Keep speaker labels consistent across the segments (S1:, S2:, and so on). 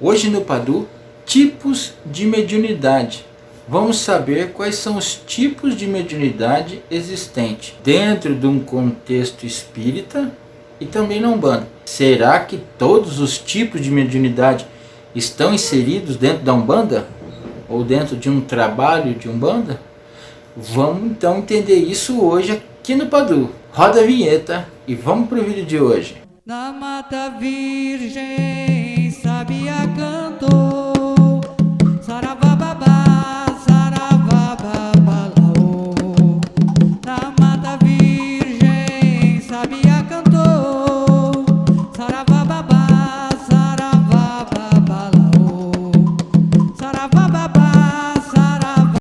S1: Hoje no Padu, tipos de mediunidade. Vamos saber quais são os tipos de mediunidade existentes dentro de um contexto espírita e também na Umbanda. Será que todos os tipos de mediunidade estão inseridos dentro da Umbanda? Ou dentro de um trabalho de Umbanda? Vamos então entender isso hoje aqui no Padu. Roda a vinheta e vamos para o vídeo de hoje.
S2: Na mata virgem, sabia cantou, saravababá, saravababalaô. Na mata virgem, sabia cantou, saravababá, saravababalaô. Saravababá, saravababá.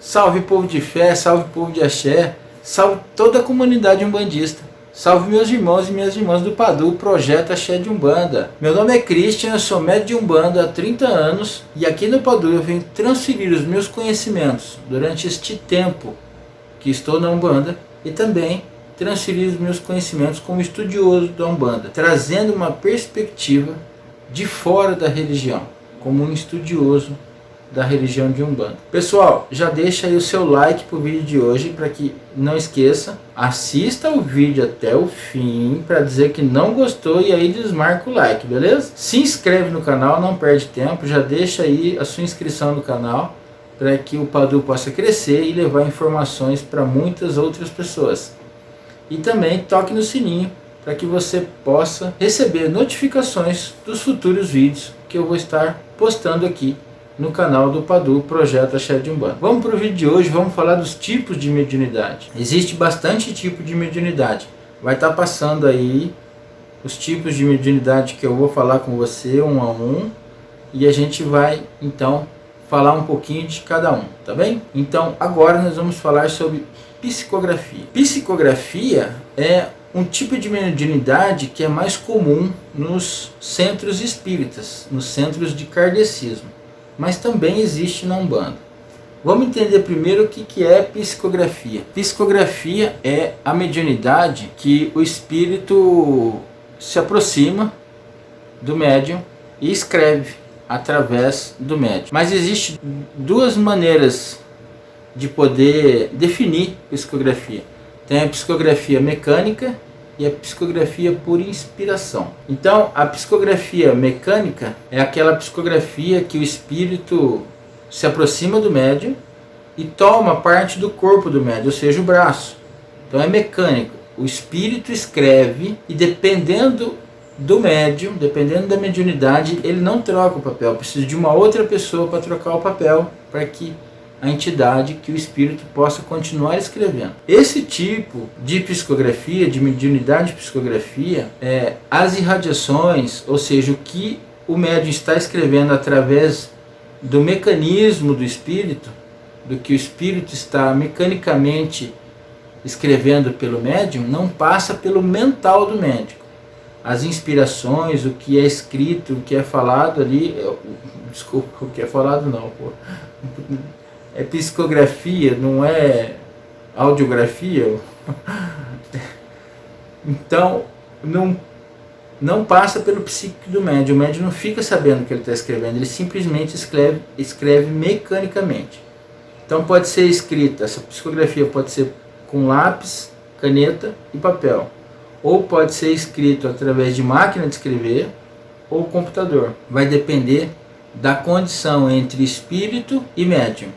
S1: Salve povo de fé, salve povo de axé, salve toda a comunidade umbandista. Salve meus irmãos e minhas irmãs do Padu, Projeto Axé de Umbanda. Meu nome é Christian, eu sou médium de Umbanda há 30 anos e aqui no Padu eu venho transferir os meus conhecimentos durante este tempo que estou na Umbanda e também transferir os meus conhecimentos como estudioso da Umbanda, trazendo uma perspectiva de fora da religião, como um estudioso da religião de Umbanda. Pessoal, já deixa aí o seu like pro vídeo de hoje, para que não esqueça, assista o vídeo até o fim para dizer que não gostou e aí desmarca o like, beleza? Se inscreve no canal, não perde tempo, já deixa aí a sua inscrição no canal para que o Padu possa crescer e levar informações para muitas outras pessoas. E também toque no sininho para que você possa receber notificações dos futuros vídeos que eu vou estar postando aqui no canal do Padu, Projeto Axé de Umbanda. Vamos para o vídeo de hoje, vamos falar dos tipos de mediunidade. Existe bastante tipo de mediunidade. Vai estar passando aí os tipos de mediunidade que eu vou falar com você um a um. E a gente vai então falar um pouquinho de cada um, tá bem? Então agora nós vamos falar sobre psicografia. Psicografia é um tipo de mediunidade que é mais comum nos centros espíritas, nos centros de kardecismo, mas também existe na Umbanda. Vamos entender primeiro o que é psicografia. Psicografia é a mediunidade que o espírito se aproxima do médium e escreve através do médium. Mas existem duas maneiras de poder definir psicografia. Tem a psicografia mecânica e a psicografia por inspiração. Então, a psicografia mecânica é aquela psicografia que o espírito se aproxima do médium e toma parte do corpo do médium, ou seja, o braço. Então é mecânico. O espírito escreve e dependendo do médium, dependendo da mediunidade, ele não troca o papel. Precisa de uma outra pessoa para trocar o papel, para que a entidade, que o espírito possa continuar escrevendo. Esse tipo de psicografia, de mediunidade de psicografia, as irradiações, ou seja, o que o médium está escrevendo através do mecanismo do espírito, do que o espírito está mecanicamente escrevendo pelo médium, não passa pelo mental do médico. As inspirações, o que é escrito, o que é falado ali, desculpa, o que é falado não, pô. É psicografia, não é audiografia. Então, não passa pelo psíquico do médium. O médium não fica sabendo o que ele está escrevendo, ele simplesmente escreve mecanicamente. Então pode ser escrita, essa psicografia pode ser com lápis, caneta e papel. Ou pode ser escrito através de máquina de escrever ou computador. Vai depender da condição entre espírito e médium.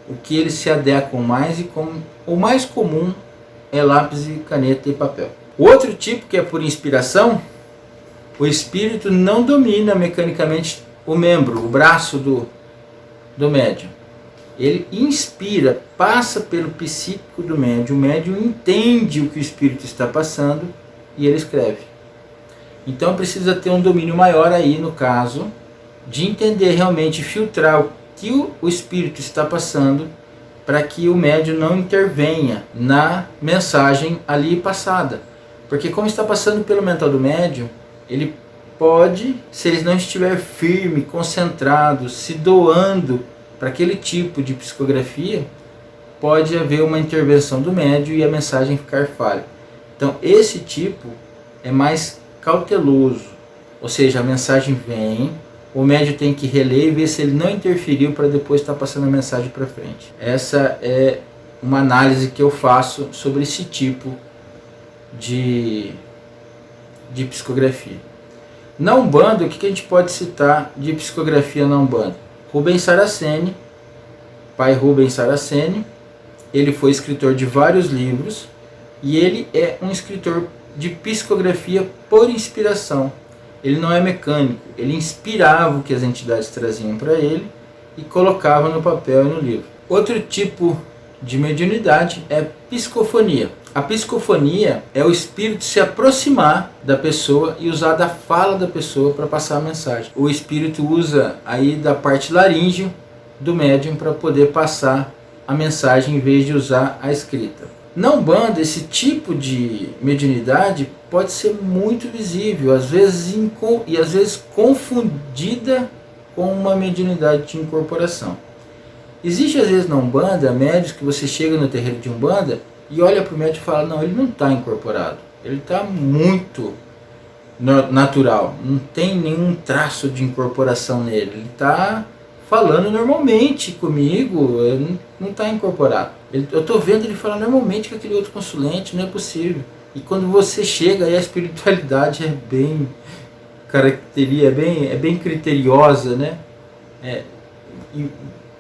S1: O que eles se adequam mais e o mais comum é lápis e caneta e papel. O outro tipo, que é por inspiração, o espírito não domina mecanicamente o membro, o braço do médium. Ele inspira, passa pelo psíquico do médium, o médium entende o que o espírito está passando e ele escreve. Então precisa ter um domínio maior aí, no caso, de entender realmente, filtrar o que o espírito está passando, para que o médium não intervenha na mensagem ali passada. Porque como está passando pelo mental do médium, ele pode, se ele não estiver firme, concentrado, se doando para aquele tipo de psicografia, pode haver uma intervenção do médium e a mensagem ficar falha. Então esse tipo é mais cauteloso, ou seja, a mensagem vem, o médium tem que reler e ver se ele não interferiu para depois estar passando a mensagem para frente. Essa é uma análise que eu faço sobre esse tipo de psicografia. Na Umbanda, o que a gente pode citar de psicografia na Umbanda? Rubens Saraceni, pai Rubens Saraceni, ele foi escritor de vários livros e ele é um escritor de psicografia por inspiração. Ele não é mecânico, ele inspirava o que as entidades traziam para ele e colocava no papel e no livro. Outro tipo de mediunidade é psicofonia. A psicofonia é o espírito se aproximar da pessoa e usar da fala da pessoa para passar a mensagem. O espírito usa aí da parte laríngeo do médium para poder passar a mensagem em vez de usar a escrita. Na Umbanda, esse tipo de mediunidade pode ser muito visível, às vezes e às vezes confundida com uma mediunidade de incorporação. Existe às vezes na Umbanda médios que você chega no terreiro de Umbanda e olha para o médium e fala, não, ele não está incorporado, ele está muito natural, não tem nenhum traço de incorporação nele, ele está falando normalmente comigo, não está incorporado. Eu estou vendo ele falar normalmente com aquele outro consulente, não é possível. E quando você chega, aí a espiritualidade é bem criteriosa, né? E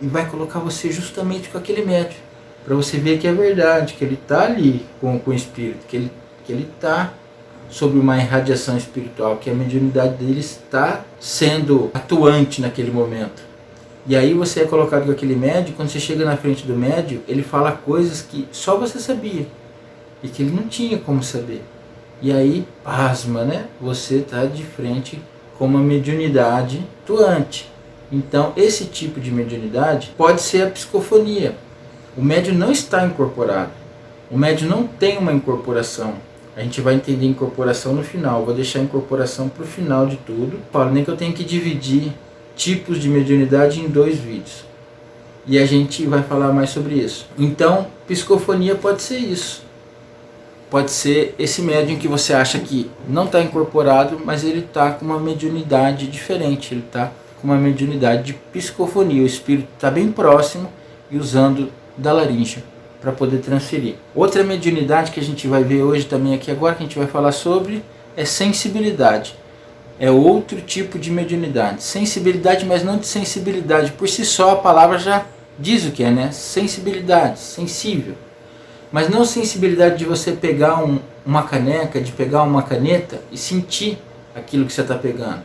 S1: vai colocar você justamente com aquele médium, para você ver que é verdade, que ele está ali com o espírito, que ele está sobre uma irradiação espiritual, que a mediunidade dele está sendo atuante naquele momento. E aí você é colocado com aquele médium, quando você chega na frente do médium, ele fala coisas que só você sabia e que ele não tinha como saber. E aí, pasma, né? Você está de frente com uma mediunidade atuante. Então, esse tipo de mediunidade pode ser a psicofonia. O médium não está incorporado. O médium não tem uma incorporação. A gente vai entender incorporação no final. Vou deixar a incorporação para o final de tudo. Falo nem que eu tenho que dividir tipos de mediunidade em 2 vídeos. E a gente vai falar mais sobre isso. Então, psicofonia pode ser isso. Pode ser esse médium que você acha que não está incorporado, mas ele está com uma mediunidade diferente. Ele está com uma mediunidade de psicofonia. O espírito está bem próximo e usando da laringe para poder transferir. Outra mediunidade que a gente vai ver hoje também aqui agora, que a gente vai falar sobre, é sensibilidade. É outro tipo de mediunidade. Sensibilidade, mas não de sensibilidade. Por si só a palavra já diz o que é, né? Sensibilidade, sensível. Mas não sensibilidade de você pegar uma caneca, de pegar uma caneta e sentir aquilo que você está pegando.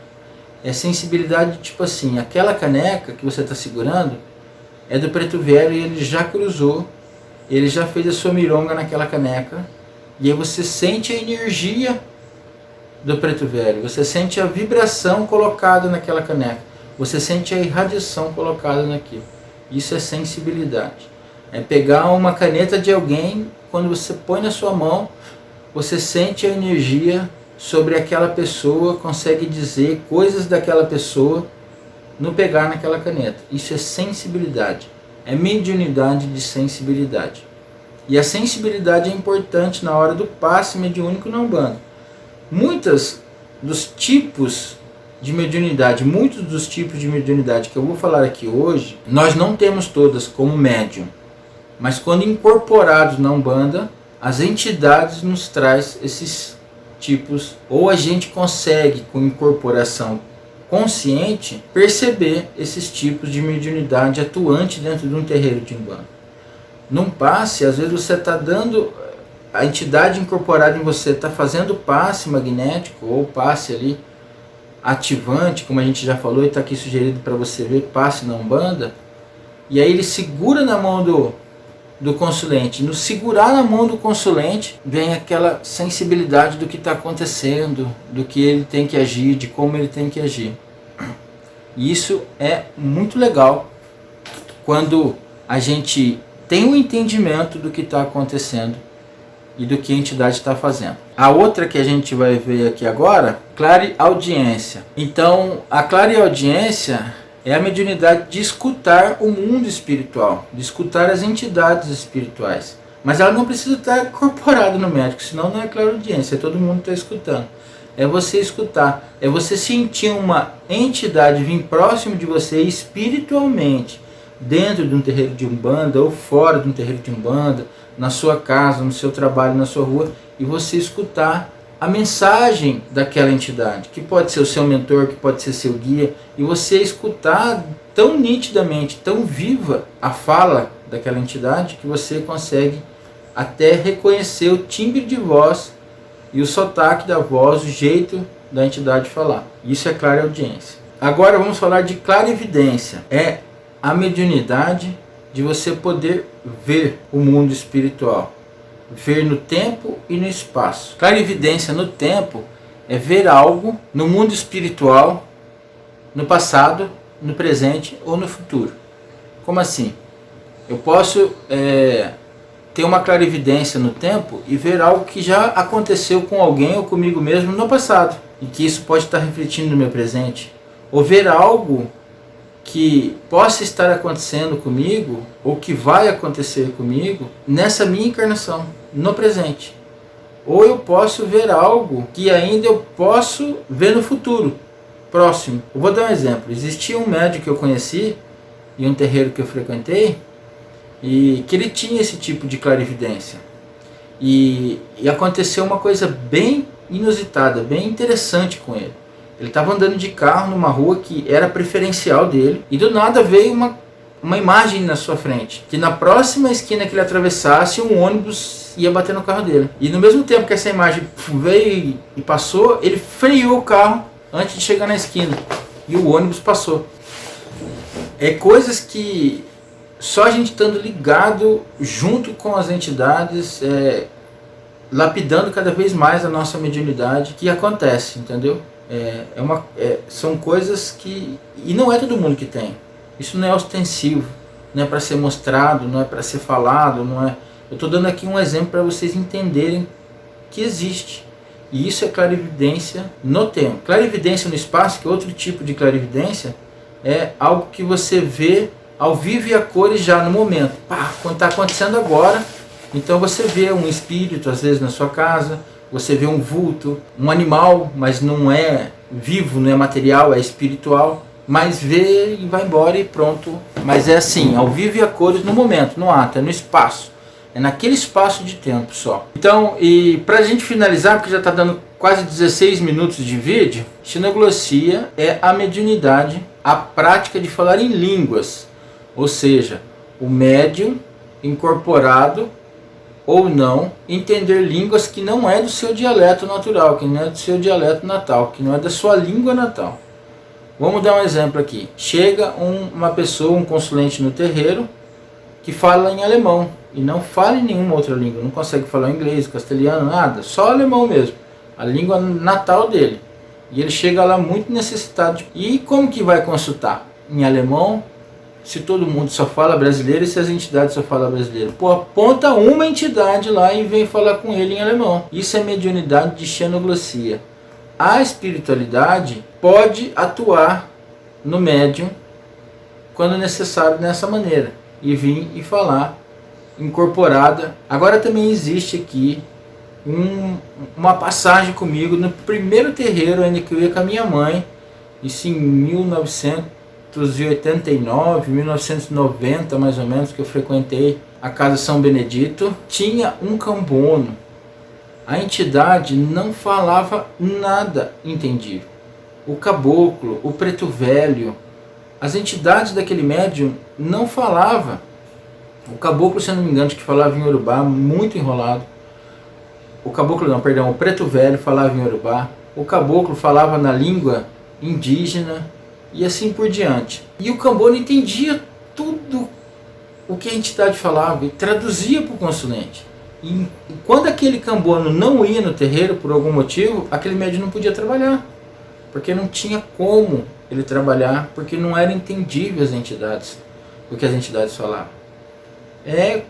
S1: É sensibilidade tipo assim, aquela caneca que você está segurando é do preto velho e ele já cruzou, ele já fez a sua mironga naquela caneca, e aí você sente a energia do preto velho, você sente a vibração colocada naquela caneca, você sente a irradiação colocada naquilo. Isso é sensibilidade. É pegar uma caneta de alguém, quando você põe na sua mão, você sente a energia sobre aquela pessoa, consegue dizer coisas daquela pessoa no pegar naquela caneta. Isso é sensibilidade. É mediunidade de sensibilidade. E a sensibilidade é importante na hora do passe mediúnico na Umbanda. Muitos dos tipos de mediunidade que eu vou falar aqui hoje, nós não temos todas como médium. Mas quando incorporados na Umbanda, as entidades nos traz esses tipos, ou a gente consegue, com incorporação consciente, perceber esses tipos de mediunidade atuante dentro de um terreiro de Umbanda. Num passe, às vezes você está dando, a entidade incorporada em você está fazendo passe magnético, ou passe ali ativante, como a gente já falou e está aqui sugerido para você ver, passe na Umbanda, e aí ele segura na mão do consulente. No segurar na mão do consulente, vem aquela sensibilidade do que está acontecendo, do que ele tem que agir, de como ele tem que agir. E isso é muito legal quando a gente tem um entendimento do que está acontecendo e do que a entidade está fazendo. A outra que a gente vai ver aqui agora, clareaudiência. Então, a clareaudiência é a mediunidade de escutar o mundo espiritual, de escutar as entidades espirituais. Mas ela não precisa estar incorporada no médico, senão não é clareaudiência, todo mundo está escutando. é você escutar, é você sentir uma entidade vir próximo de você espiritualmente, dentro de um terreiro de Umbanda ou fora de um terreiro de Umbanda, na sua casa, no seu trabalho, na sua rua, e você escutar a mensagem daquela entidade, que pode ser o seu mentor, que pode ser seu guia, e você escutar tão nitidamente, tão viva a fala daquela entidade, que você consegue até reconhecer o timbre de voz e o sotaque da voz, o jeito da entidade falar. Isso é clareaudiência. Agora vamos falar de clarividência. É a mediunidade de você poder ver o mundo espiritual. Ver no tempo e no espaço. Clarividência no tempo é ver algo no mundo espiritual, no passado, no presente ou no futuro. Como assim? Eu posso ter uma clarividência no tempo e ver algo que já aconteceu com alguém ou comigo mesmo no passado, e que isso pode estar refletindo no meu presente. Ou ver algo que possa estar acontecendo comigo, ou que vai acontecer comigo, nessa minha encarnação, no presente. Ou eu posso ver algo que ainda eu posso ver no futuro, próximo. Eu vou dar um exemplo. Existia um médium que eu conheci, em um terreiro que eu frequentei, e que ele tinha esse tipo de clarividência. E aconteceu uma coisa bem inusitada, bem interessante com ele. Ele estava andando de carro numa rua que era preferencial dele, e do nada veio uma imagem na sua frente, que na próxima esquina que ele atravessasse, um ônibus ia bater no carro dele. E no mesmo tempo que essa imagem veio e passou, ele freou o carro antes de chegar na esquina, e o ônibus passou. É coisas que só a gente estando ligado junto com as entidades, lapidando cada vez mais a nossa mediunidade, que acontece, entendeu? São coisas que... E não é todo mundo que tem. Isso não é ostensivo, não é para ser mostrado, não é para ser falado, não é... Eu estou dando aqui um exemplo para vocês entenderem que existe. E isso é clarividência no tempo. Clarividência no espaço, que é outro tipo de clarividência, é algo que você vê ao vivo e a cores já no momento. Quando está acontecendo agora, então você vê um espírito às vezes na sua casa, você vê um vulto, um animal, mas não é vivo, não é material, é espiritual, mas vê e vai embora e pronto. Mas é assim, ao vivo e a cores no momento, no ato, é no espaço. É naquele espaço de tempo só. Então, e pra gente finalizar, porque já está dando quase 16 minutos de vídeo, xenoglossia é a mediunidade, a prática de falar em línguas. Ou seja, o médium incorporado ou não, entender línguas que não é do seu dialeto natural, que não é do seu dialeto natal, que não é da sua língua natal. Vamos dar um exemplo aqui. Chega uma pessoa, um consulente no terreiro, que fala em alemão, e não fala em nenhuma outra língua, não consegue falar inglês, castelhano, nada, só alemão mesmo, a língua natal dele. E ele chega lá muito necessitado. E como que vai consultar? Em alemão, se todo mundo só fala brasileiro e se as entidades só falam brasileiro? Pô, aponta uma entidade lá e vem falar com ele em alemão. Isso é mediunidade de xenoglossia. A espiritualidade pode atuar no médium quando necessário dessa maneira, e vir e falar incorporada. Agora também existe aqui uma passagem comigo no primeiro terreiro ainda que eu ia com a minha mãe, isso em 1989, 1990 mais ou menos, que eu frequentei a Casa São Benedito. Tinha um cambono. A entidade não falava nada entendível. O caboclo, o preto velho, as entidades daquele médium não falavam. O caboclo, se eu não me engano, que falava em Urubá, muito enrolado. O caboclo não, perdão, o preto velho falava em Urubá. O caboclo falava na língua indígena e assim por diante. E o cambono entendia tudo o que a entidade falava e traduzia para o consulente. E quando aquele cambono não ia no terreiro por algum motivo, aquele médium não podia trabalhar, porque não tinha como ele trabalhar, porque não era entendível as entidades, o que as entidades falavam. É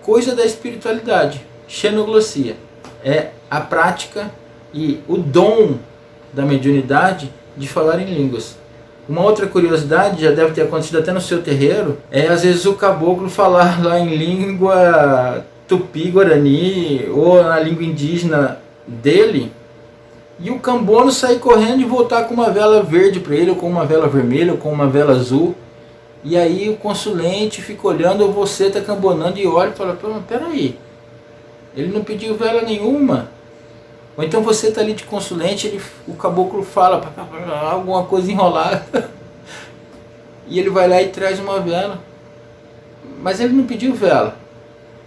S1: coisa da espiritualidade, xenoglossia. É a prática e o dom da mediunidade de falar em línguas. Uma outra curiosidade, já deve ter acontecido até no seu terreiro, é às vezes o caboclo falar lá em língua tupi-guarani ou na língua indígena dele, e o cambono sair correndo e voltar com uma vela verde para ele, ou com uma vela vermelha, ou com uma vela azul. E aí o consulente fica olhando, ou você está cambonando e olha e fala, peraí, ele não pediu vela nenhuma. Ou então você está ali de consulente, o caboclo fala alguma coisa enrolada, e ele vai lá e traz uma vela. Mas ele não pediu vela.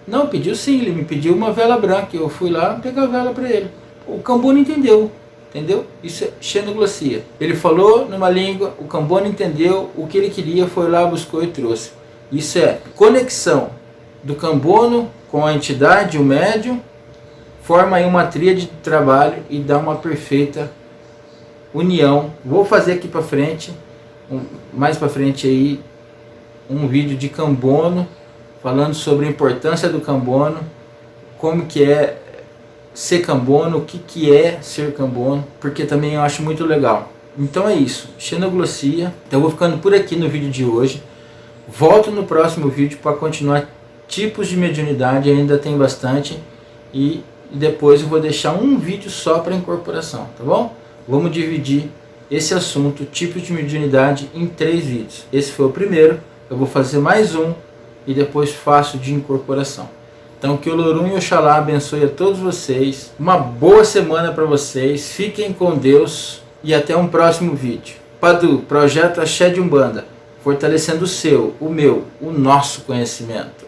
S1: Não, pediu sim, ele me pediu uma vela branca, eu fui lá pegar a vela para ele. O cambono entendeu. Entendeu? Isso é xenoglossia. Ele falou numa língua, o cambono entendeu, o que ele queria, foi lá, buscou e trouxe. Isso é conexão do cambono com a entidade, o médium, forma aí uma tríade de trabalho e dá uma perfeita união. Vou fazer aqui para frente, mais para frente aí, um vídeo de cambono, falando sobre a importância do cambono, como que é ser cambono, o que é ser cambono, porque também eu acho muito legal. Então é isso, xenoglossia. Então eu vou ficando por aqui no vídeo de hoje. Volto no próximo vídeo para continuar tipos de mediunidade, ainda tem bastante. E depois eu vou deixar um vídeo só para incorporação, tá bom? Vamos dividir esse assunto, tipos de mediunidade, em 3 vídeos. Esse foi o primeiro, eu vou fazer mais um e depois faço de incorporação. Então que o Lorum e Oxalá abençoe a todos vocês. Uma boa semana para vocês. Fiquem com Deus e até um próximo vídeo. Padu, Projeto Axé de Umbanda. Fortalecendo o seu, o meu, o nosso conhecimento.